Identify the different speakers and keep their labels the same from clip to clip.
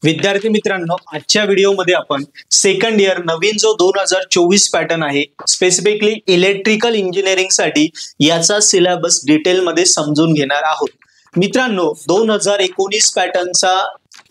Speaker 1: विद्यार्थी मित्रांनो, आजच्या व्हिडिओमध्ये आपण सेकंड इयर नवीन जो 2024 पॅटर्न आहे स्पेसिफिकली इलेक्ट्रिकल इंजिनिअरिंग साठी याचा सिलेबस डिटेलमध्ये समजून घेणार आहोत. मित्रांनो, 2019 पॅटर्नचा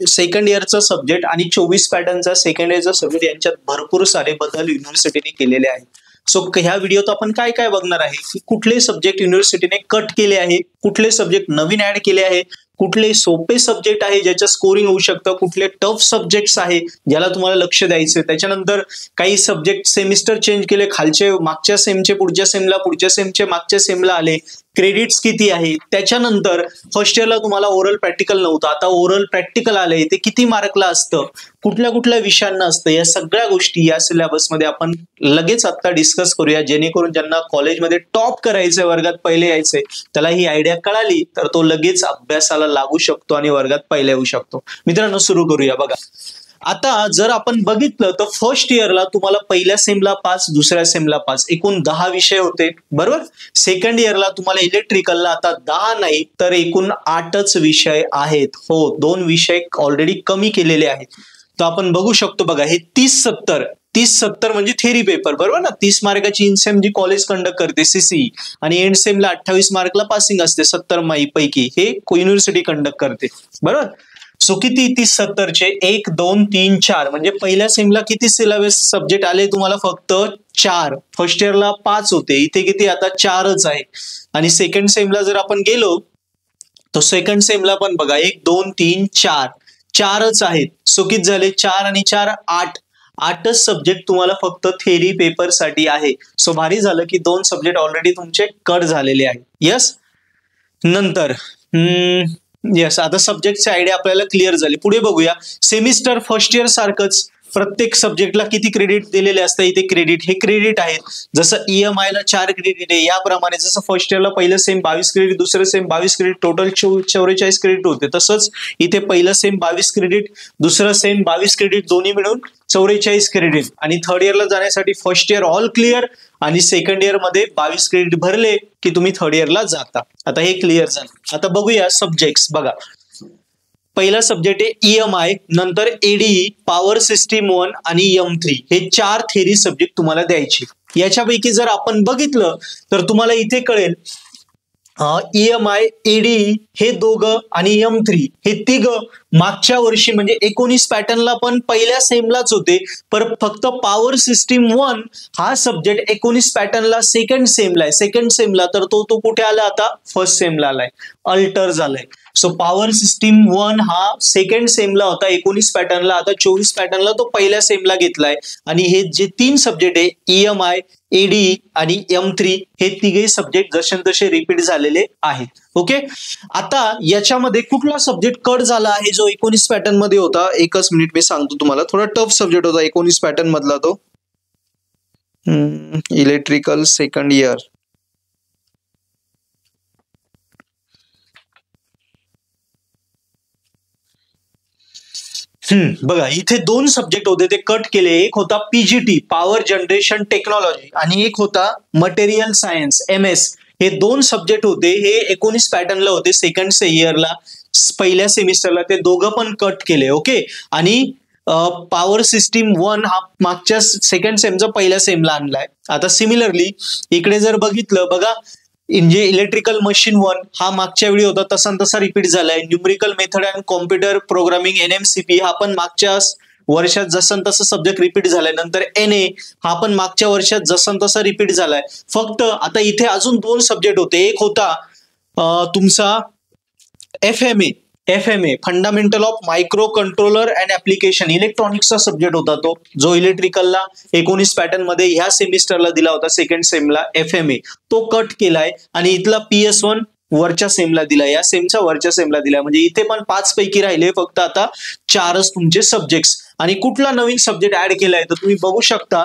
Speaker 1: सेकंड इयरचा सब्जेक्ट आणि 24 पॅटर्नचा सेकंड इयरचा सब्जेक्ट यांच्यात भरपूर सारे बदल युनिव्हर्सिटीने केलेले आहेत. सो ह्या व्हिडिओत आपण काय काय बघणार आहे की कुठले सब्जेक्ट युनिव्हर्सिटीने कट केले आहे, कुठले सब्जेक्ट नवीन ऍड केले आहे, कुठले सोपे सब्जेक्ट आहे ज्याच्या स्कोरिंग होऊ शकतं, कुठले टफ सब्जेक्ट्स आहे ज्याला तुम्हाला लक्ष द्यायचं. त्याच्यानंतर काही सब्जेक्ट सेमिस्टर चेंज केले, खालचे मागच्या सेमचे पुढच्या सेमला, पुढच्या सेमचे मागच्या सेमला आले, क्रेडिट्स किती आहे. त्याच्यानंतर फर्स्ट इयरला तुम्हाला ओरल प्रॅक्टिकल नव्हतं, आता ओरल प्रॅक्टिकल आलंय, ते किती मार्कला असतं, कुठल्या कुठल्या विषयांना असतं, या सगळ्या गोष्टी या सिलेबसमध्ये आपण लगेच आता डिस्कस करूया, जेणेकरून ज्यांना कॉलेजमध्ये टॉप करायचंय, वर्गात पहिले यायचंय, त्याला ही आयडिया कळाली तर तो लगेच अभ्यासाला लागू शकतो आणि वर्गात पहिले येऊ शकतो. मित्रांनो, सुरू करूया. बघा, आता जर आपण बघितलं तर फर्स्ट इयरला तुम्हाला पहिल्या सेमला 5, दुसऱ्या सेमला 5, एकूण 10 विषय होते, बरोबर. सेकंड इयरला तुम्हाला इलेक्ट्रिकलला आता 10 नाही तर एकूण 8च विषय आहेत. हो, 2 विषय ऑलरेडी कमी केलेले आहेत. तर आपण बघू शकतो, बघा, हे 30-70 म्हणजे थेरी पेपर, बरोबर ना. 30 मार्काची इन सेम जी कॉलेज कंडक्ट करते सीसी, आणि एंड सेमला 28 मार्कला पासिंग असते 70 पैकी, हे युनिव्हर्सिटी कंडक्ट करते, बरोबर. सो किती 30-70चे 1, 2, 3, 4 म्हणजे पहिल्या सेमला किती सिलेबस सब्जेक्ट आले तुम्हाला? फक्त 4. फर्स्ट इयरला 5 होते, इथे किती आता 4च आहे. आणि सेकंड सेमला जर आपण गेलो तर सेकंड सेमला पण बघा 1, 2, 3, 4च आहेत. सो किती झाले? 4 आणि 4 8च सब्जेक्ट तुम्हाला फक्त थेरी पेपर साठी आहे. सो भारी झालं की 2 सब्जेक्ट ऑलरेडी तुमचे कट झालेले आहेत. यस. नंतर यस, आता सब्जेक्टची आयडिया आपल्याला क्लिअर झाली. पुढे बघूया. सेमिस्टर फर्स्ट इयर सारखंच प्रत्येक सब्जेक्टला किती क्रेडिट दिलेले असतं? इथे क्रेडिट, हे क्रेडिट आहेत. जसं EMI ला 4 क्रेडिट आहे, याप्रमाणे जसं फर्स्ट इयरला पहिलं सेम 22 क्रेडिट, दुसरं सेम 22 क्रेडिट, टोटल 44 क्रेडिट होते, तसंच इथे पहिलं सेम 22 क्रेडिट, दुसरं सेम 22 क्रेडिट, दोन्ही मिळून 44 क्रेडिट. आणि थर्ड इयरला जाण्यासाठी फर्स्ट इयर ऑल क्लिअर आणि सेकंड इयर मध्ये 22 क्रेडिट भरले की तुम्ही थर्ड इयरला जाता. आता हे क्लिअर झालं. आता बघूया सब्जेक्ट्स. बघा, पहिला सब्जेक्ट आहे EMI, नंतर ADE, पॉवर सिस्टीम 1 आणि M3, हे 4 थेरी सब्जेक्ट तुम्हाला द्यायचे. याच्यापैकी जर आपण बघितलं तर तुम्हाला इथे कळेल EMI, ADE हे दोघं आणि M3 हे तिघं मागच्या वर्षी म्हणजे 19 पॅटर्नला पण पहिल्या सेमलाच होते, पण फक्त पॉवर सिस्टीम 1 हा सब्जेक्ट 19 पॅटर्नला सेकंड सेमला आहे. सेकंड सेमला तर तो कुठे आला? आता फर्स्ट सेमला आलाय, अल्टर झालाय. सो पॉवर सिस्टीम 1 हा सेकंड सेमला होता 19 पॅटर्नला, आता 24 पॅटर्नला तो पहिल्या सेमला घेतलाय. आणि हे जे 3 सब्जेक्ट आहे EMI, ADE आणि M3 हे तिघे सब्जेक्ट जसे तसे रिपीट झालेले आहेत. ओके. आता याच्यामध्ये कुठला सब्जेक्ट कट झाला आहे जो 19 पॅटर्न मध्ये होता? एकच मिनिट, मी सांगतो तुम्हाला. थोडा टफ सब्जेक्ट होता 19 पॅटर्न मधला तो इलेक्ट्रिकल सेकंड इयर. बघा, इथे 2 सब्जेक्ट होते, ते कट केले. एक होता PGT, पॉवर जनरेशन टेक्नॉलॉजी, आणि एक होता मटेरियल सायन्स, MS. हे 2 सब्जेक्ट होते, हे 19 पॅटर्नला होते सेकंड इयरला, पहिल्या सेमिस्टरला, ते दोघं पण कट केले. ओके. आणि पॉवर सिस्टीम 1 हा मागच्या सेकंड सेमचा पहिल्या सेमला आणलाय. आता सिमिलरली इकडे जर बघितलं, बघा, इलेक्ट्रिकल मशीन 1 हा मागच्या वेळी होता, तसा रिपीट झालाय. Numerical method and computer programming NMCP हा पण मागच्या वर्षात जसं तसं सब्जेक्ट रिपीट झालाय. नंतर NA हा पण मागच्या वर्षात जसं तसा रिपीट झालाय. फक्त आता इथे अजून 2 सब्जेक्ट होते. एक होता तुमचा FMA, fundamental of micro controller and application, इलेक्ट्रॉनिक्सचा सब्जेक्ट होता तो, जो इलेक्ट्रिकलला 19 पॅटर्न मध्ये ह्या सेमिस्टरला दिला होता सेकंड सेमला. FMA तो कट केलाय आणि इथला PS1 वरच्या सेमला दिलाय, या सेमच्या वरच्या सेमला दिलाय. म्हणजे इथे पण 5 पैकी राहिले, फक्त आता 4च तुमचे सब्जेक्ट्स. आणि कुठला नवीन सब्जेक्ट ऍड केलाय तर तुम्ही बघू शकता.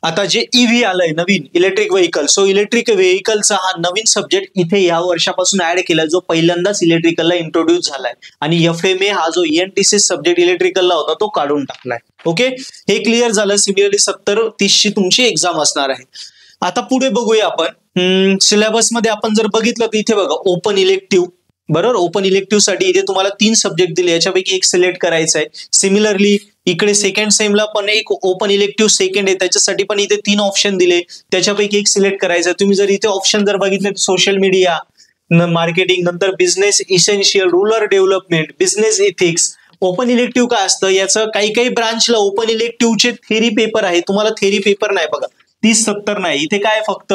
Speaker 1: आता जे EV आलंय नवीन, इलेक्ट्रिक व्हेकल. सो इलेक्ट्रिक व्हेकलचा हा नवीन सब्जेक्ट इथे या वर्षापासून ऍड केलाय, जो पहिल्यांदाच इलेक्ट्रिकलला इंट्रोड्यूस झालाय. आणि FMA हा जो ENTC सब्जेक्ट इलेक्ट्रिकलला होता तो काढून टाकलाय. ओके, हे क्लिअर झालं. सिमिलरली 70-30 ची तुमची एक्झाम असणार आहे. आता पुढे बघूया आपण सिलेबस मध्ये. आपण जर बघितलं तर इथे बघा, ओपन इलेक्टिव्ह, बरोबर. ओपन इलेक्टिव्ह साठी इथे तुम्हाला 3 सब्जेक्ट दिले, याच्यापैकी एक सिलेक्ट करायचा आहे. सिमिलरली इकडे सेकंड सेमला पण एक ओपन इलेक्टिव्ह सेकंड आहे, त्याच्यासाठी पण इथे 3 ऑप्शन दिले, त्याच्यापैकी एक सिलेक्ट करायचा. तुम्ही जर इथे ऑप्शन जर बघितले, सोशल मीडिया, मार्केटिंग, नंतर business essential, rural development, business ethics. Open elective काय असतं, याचं काही काही ब्रांचला ओपन इलेक्टिव्हचे थेरी पेपर आहे. तुम्हाला थेरी पेपर नाही बघा, 30-70 नाही. इथे काय फक्त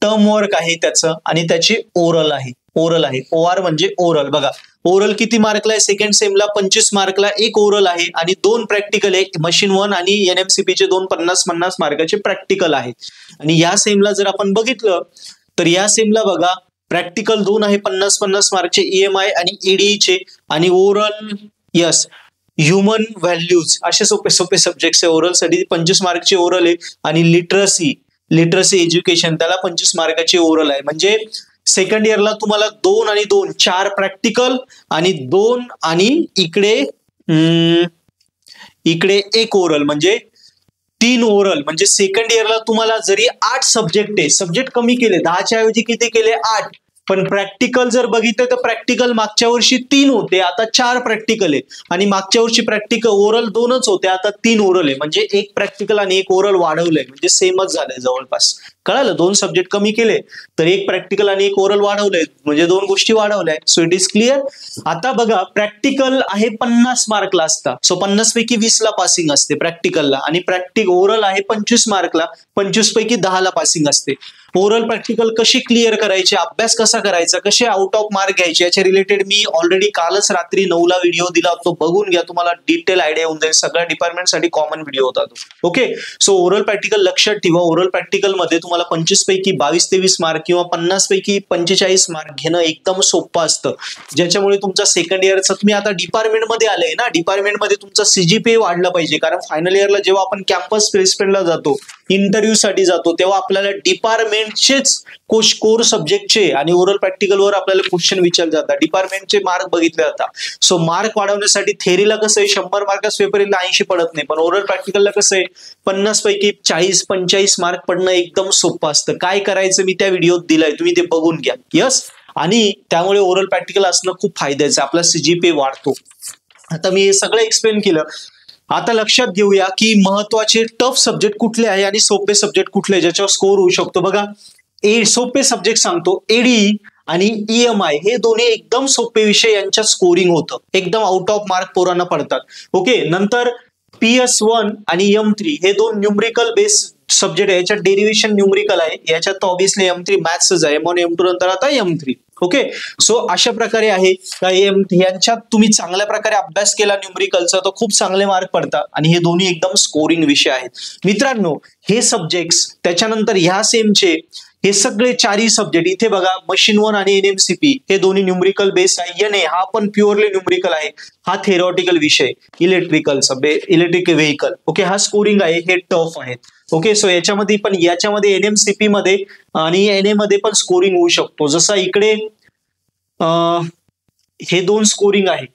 Speaker 1: टर्म वर्क आहे त्याचं, आणि त्याची ओरल आहे. ओरल आहे, OR म्हणजे ओरल. बघा ओरल किती मार्कला आहे, सेकंड सेमला 25 मार्कला एक ओरल आहे, आणि 2 प्रॅक्टिकल आहे. मशीन 1 आणि NMCP चे 2 50-50 मार्काचे प्रॅक्टिकल आहे. आणि या सेमला जर आपण बघितलं तर या सेमला बघा प्रॅक्टिकल 2 आहे 50-50 मार्कचे EMI आणि ADE चे, आणि ओरल यस ह्युमन व्हॅल्यूज, असे सोपे सोपे सब्जेक्ट्स आहे. ओरल साठी 25 मार्कचे ओरल आहे, आणि लिटरसी एज्युकेशन त्याला 25 मार्काचे ओरल आहे. म्हणजे सेकंड इयरला तुम्हाला 2 आणि 2 4 प्रॅक्टिकल, आणि 2 आणि इकडे एक ओरल, म्हणजे 3 ओरल. म्हणजे सेकंड इयरला तुम्हाला जरी 8 सब्जेक्ट आहे, सब्जेक्ट कमी केले, 10च्या ऐवजी किती केले 8, पण प्रॅक्टिकल जर बघितलं तर प्रॅक्टिकल मागच्या वर्षी 3 होते, आता 4 प्रॅक्टिकल आहे. आणि मागच्या वर्षी प्रॅक्टिकल ओरल 2च होते, आता 3 ओरल आहे. म्हणजे एक प्रॅक्टिकल आणि एक ओरल वाढवलंय, म्हणजे सेमच झालंय जवळपास. कळालं, 2 सब्जेक्ट कमी केले तर एक प्रॅक्टिकल आणि एक ओरल वाढवलंय, म्हणजे 2 गोष्टी वाढवल्या. So it is clear. आता बघा प्रॅक्टिकल आहे 50 मार्कला असता, सो 50 पैकी 20 ला पासिंग असते प्रॅक्टिकलला, आणि ओरल आहे 25 मार्कला, 25 पैकी 10 ला पासिंग असते. ओरल प्रॅक्टिकल कशी क्लिअर करायचे, अभ्यास कसा करायचा, कसे आउट ऑफ मार्क घ्यायचे, याच्या रिलेटेड मी ऑलरेडी कालच रात्री 9 ला व्हिडिओ दिला, तो बघून घ्या, तुम्हाला डिटेल आयडिया होऊन जाईल. सगळ्या डिपार्टमेंटसाठी कॉमन व्हिडिओ होता तो. ओके, सो ओरल प्रॅक्टिकल लक्षात ठेवा. ओरल प्रॅक्टिकल मध्ये तुम्हाला 25 पैकी 22-23 मार्क किंवा 50 पैकी 45 मार्क घेणं एकदम सोपं असतं, ज्याच्यामुळे तुमचा सेकंड इयरचा, तुम्ही आता डिपार्टमेंटमध्ये आले ना, डिपार्टमेंटमध्ये तुमचा CGPA वाढला पाहिजे. कारण फायनल इयरला जेव्हा आपण कॅम्पस प्लेसमेंटला जातो, इंटरव्ह्यू साठी जातो, तेव्हा आपल्याला डिपार्टमेंटचेच कोर सब्जेक्टचे आणि ओरल प्रॅक्टिकलवर आपल्याला क्वेश्चन विचारले जातात, डिपार्टमेंटचे मार्क बघितले जातात. सो मार्क वाढवण्यासाठी थेरीला कसं आहे 100 मार्कास पेपरला 80 पडत नाही, पण ओरल प्रॅक्टिकलला कसं आहे 50 पैकी 40-45 मार्क पडणं एकदम सोपं असतं. काय करायचं मी त्या व्हिडिओत दिलाय, तुम्ही ते बघून घ्या. यस, आणि त्यामुळे ओरल प्रॅक्टिकल असणं खूप फायद्याचं, आपला CGPA वाढतो. आता मी हे सगळं एक्सप्लेन केलं. आता लक्षात घेऊया की महत्वाचे टफ सब्जेक्ट कुठले आहे आणि सोपे सब्जेक्ट कुठले ज्याच्यावर स्कोर होऊ शकतो. बघा सोपे सब्जेक्ट सांगतो, ADE आणि EMI हे दोन्ही एकदम सोपे विषय, यांच्या स्कोरिंग होतं, एकदम आउट ऑफ मार्क पोरांना पडतात. ओके, नंतर PS1 आणि M3 हे 2 न्यूमरिकल बेस सब्जेक्ट आहे, याच्यात डेरिव्हेशन न्यूमरिकल आहे, याच्यात ऑब्विसली M3 मॅथ्सच आहे, M1 M2 नंतर आता M3. ओके, सो अशा प्रकारे आहे का यांच्यात तुम्ही चांगल्या प्रकारे अभ्यास केला न्यूमरिकलचा तर खूप चांगले मार्क पडतात, आणि हे दोन्ही एकदम स्कोरिंग विषय आहेत. मित्रांनो, हे सब्जेक्ट्स त्याच्यानंतर ह्या सेमचे हे सगळे 4ही सब्जेक्ट इथे बघा, मशीन 1 आणि NMCP हे दोन्ही न्यूमरिकल बेस आहे. NA हा पण प्युअरली न्यूमरिकल आहे, हा थेरॉटिकल विषय, इलेक्ट्रिकल व्हेकल. ओके, हा स्कोरिंग आहे, हे टफ आहेत. ओके, सो याच्यामध्ये NMCP मध्ये आणि NA मध्ये पण स्कोरिंग होऊ शकतो. जसं इकडे हे 2 स्कोरिंग आहे,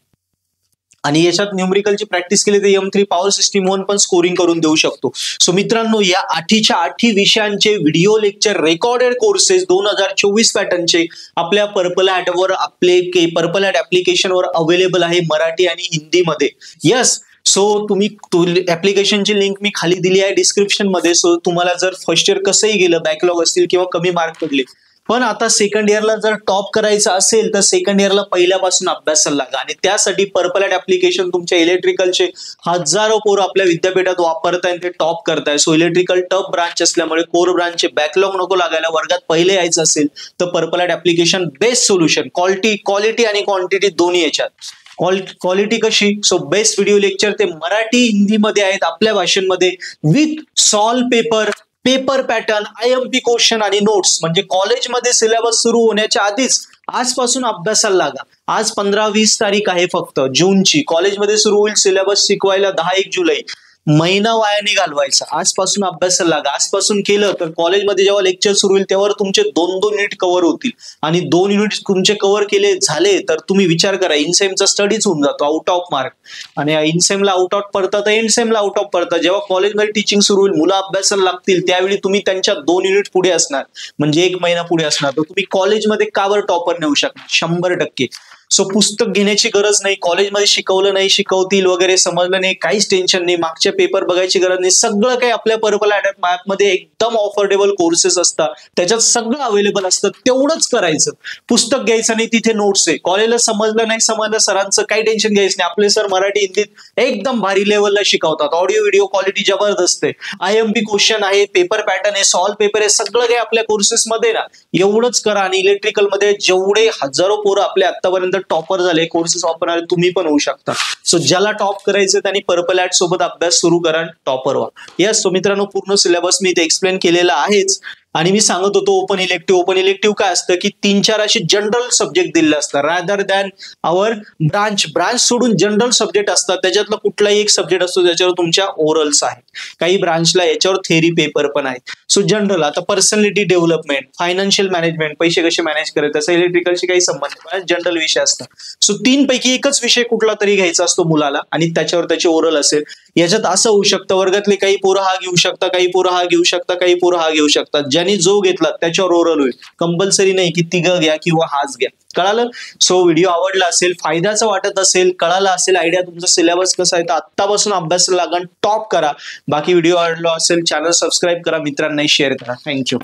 Speaker 1: आणि याच्यात न्यूमरिकलची प्रॅक्टिस केली तर M3 पॉवर सिस्टीम 1 पण स्कोरिंग करून देऊ शकतो. सो मित्रांनो, या 8च्या 8 विषयांचे व्हिडिओ लेक्चर रेकॉर्डेड कोर्सेस 2024 पॅटर्नचे आपल्या पर्पल ॲट ऍप्लिकेशनवर अवेलेबल आहे, मराठी आणि हिंदीमध्ये. यस, सो तुम्ही ऍप्लिकेशनची लिंक मी खाली दिली आहे डिस्क्रिप्शन मध्ये. सो तुम्हाला जर फर्स्ट इयर कसंही गेलं, बॅकलॉग असतील किंवा कमी मार्क पडले, पण आता सेकंड इयरला जर टॉप करायचं असेल तर सेकंड इयरला पहिल्यापासून अभ्यासाला लागा, आणि त्यासाठी पर्पल ॲट ऍप्लिकेशन तुमच्या इलेक्ट्रिकलचे हजारो पोरं आपल्या विद्यापीठात वापरतायत, ते टॉप करताय. सो इलेक्ट्रिकल टॉप ब्रांच असल्यामुळे कोर ब्रांचचे बॅकलॉग नको लागायला, वर्गात पहिले यायचं असेल तर purple at application best solution, quality आणि क्वांटिटी दोन्ही याच्यात. क्वालिटी कशी, सो बेस्ट व्हिडिओ लेक्चर ते मराठी हिंदीमध्ये आहेत आपल्या भाषेमध्ये, with solve paper pattern, IMP question आणि नोट्स. म्हणजे कॉलेजमध्ये सिलेबस सुरू होण्याच्या आधीच आजपासून अभ्यासाला लागा. आज 15-20 तारीख आहे फक्त जूनची, कॉलेजमध्ये सुरू होईल सिलेबस शिकवायला 10-1 जुलै. महिना वाया नाही घालवायचा, आजपासून अभ्यासाला लागा. आजपासून केलं तर कॉलेजमध्ये जेव्हा लेक्चर सुरू होईल तेव्हा तुमचे 2-2 युनिट कव्हर होतील, आणि 2 युनिट तुमचे कव्हर झाले तर तुम्ही विचार करा, इनसेमचा स्टडीज होऊन जातो आउट ऑफ मार्क, आणि इनसेमला आउट ऑफ पडतात तर एंडसेमला आउट ऑफ पडतात. जेव्हा कॉलेजमध्ये टीचिंग सुरू होईल, मुलं अभ्यासाला लागतील, त्यावेळी तुम्ही त्यांच्या 2 युनिट पुढे असणार, म्हणजे 1 महिना पुढे असणार, तर तुम्ही कॉलेजमध्ये कावर टॉपर नेऊ शकणार 100%. सो पुस्तक घेण्याची गरज नाही, कॉलेजमध्ये शिकवलं नाही, शिकवतील वगैरे समजलं नाही, काहीच टेन्शन नाही, मागच्या पेपर बघायची गरज नाही, सगळं काही आपल्या पर्पल ॲप मध्ये एकदम ऑफोर्डेबल कोर्सेस असतात, त्याच्यात सगळं अवेलेबल असतं. तेवढंच करायचं, पुस्तक घ्यायचं नाही, तिथे नोट्स आहे. कॉलेजला समजलं नाही समजलं सरांचं काही टेन्शन घ्यायचं नाही, आपले सर मराठी हिंदीत एकदम भारी लेवलला शिकवतात, ऑडिओ व्हिडिओ क्वालिटी जबरदस्त आहे, IMP क्वेश्चन आहे, पेपर पॅटर्न आहे, सॉल्व पेपर आहे, सगळं काही आपल्या कोर्सेसमध्ये ना. एवढंच करा. आणि इलेक्ट्रिकल मध्ये जेवढे हजारो पोरं आपले आतापर्यंत टॉपर झाले, कोर्सेस वापरणारे, तुम्ही पण होऊ शकता. सो ज्याला टॉप करायचं त्यांनी पर्पल ॲट सोबत अभ्यास सुरू करा, टॉपर व्हा. यस, सो मित्रांनो पूर्ण सिलेबस मी इथे एक्सप्लेन केलेला आहेच. आणि मी सांगत होतो ओपन इलेक्टिव्ह काय असतं की 3-4 असे जनरल सब्जेक्ट दिले असतात, रादर दॅन आवर ब्रांच सोडून जनरल सब्जेक्ट असतात. त्याच्यातला कुठलाही एक सब्जेक्ट असतो ज्याच्यावर तुमच्या ओरल्स आहेत, काही ब्रांचला याच्यावर थेरी पेपर पण आहेत. सो जनरल, आता पर्सनॅलिटी डेव्हलपमेंट, फायनान्शियल मॅनेजमेंट, पैसे कसे मॅनेज करायचे, त्याचा इलेक्ट्रिकलशी काही संबंध नाही, जनरल विषय असतात. सो 3 पैकी एकच विषय कुठला तरी घ्यायचा असतो मुलाला आणि त्याच्यावर त्याचे ओरल असेल. याच्यात असं होऊ शकतं वर्गातले काही पोरं हा घेऊ शकता, काही पोरं हा घेऊ शकता, काही पोरं हा घेऊ शकतात. ज्यांनी जो घेतला त्याच्यावर ओरल होईल, कंपल्सरी नाही की तिघं घ्या किंवा हाच घ्या. कळालं? सो व्हिडिओ आवडला असेल, फायद्याचा वाटत असेल, कळाला असेल आयडिया तुमचा सिलेबस कसा आहे, तर आत्तापासून अभ्यास लागण, टॉप करा. बाकी व्हिडिओ आवडला असेल चॅनल सबस्क्राईब करा, मित्रांनाही शेअर करा. थँक्यू.